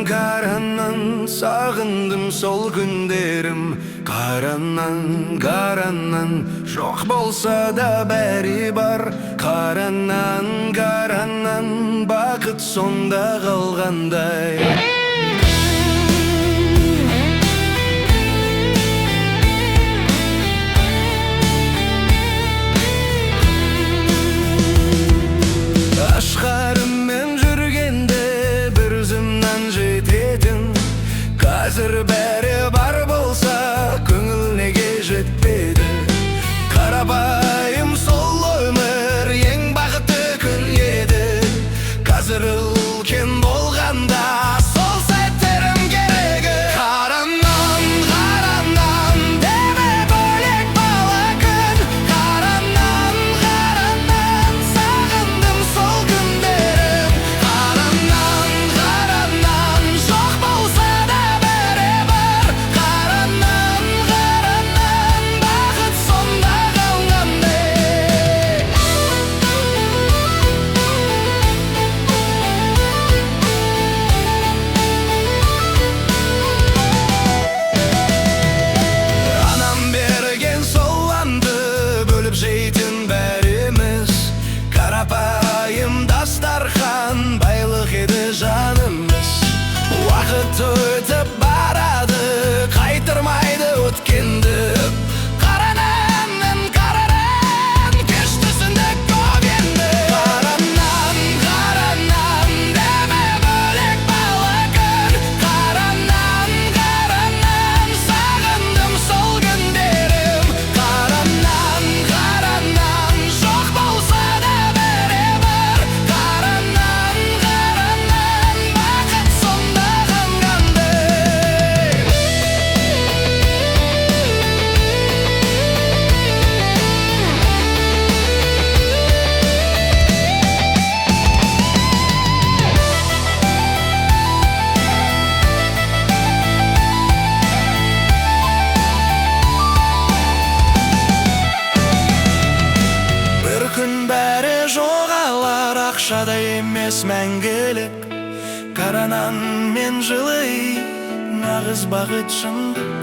Karandan sağındım sol günlerim. Karandan Жоқ bolsa da beri бар. Karandan Бақыт сонда қалғандай. Ашқарыммен жүргенде бір үзімнен жететін. Қазір бәрі бар болса көңіл неге жетпеді. Қарапайым сол өмір ең бақытты күн еді. Қазір үлкен болғанда сол сәттерім керегі. Қараннан деме бөлек бала күн. Қараннан сағындым сол күндерім. Қараннан жоқ болса да бәрі бар. Қараннан бақыт сонда қалғандай. Анам берген сол анды бөліп жейтін бәріміз. Қарапайым дастархан байлық еді жанымыз. Уақыт өтіп барады, қайтырмайды өткенді. Қаранан кештісінде көп енді. Қараннан деме бөлек бала күн. Қараннан сағындым сол күндерім. Қараннан жоқ болса да бәрі бар. Қараннан бақыт сонда қалғандай. Бір күн бәрі жоғалар, ақшада емес мәңгілік. Қаранан мен жылы, нағыз бақыт шындық.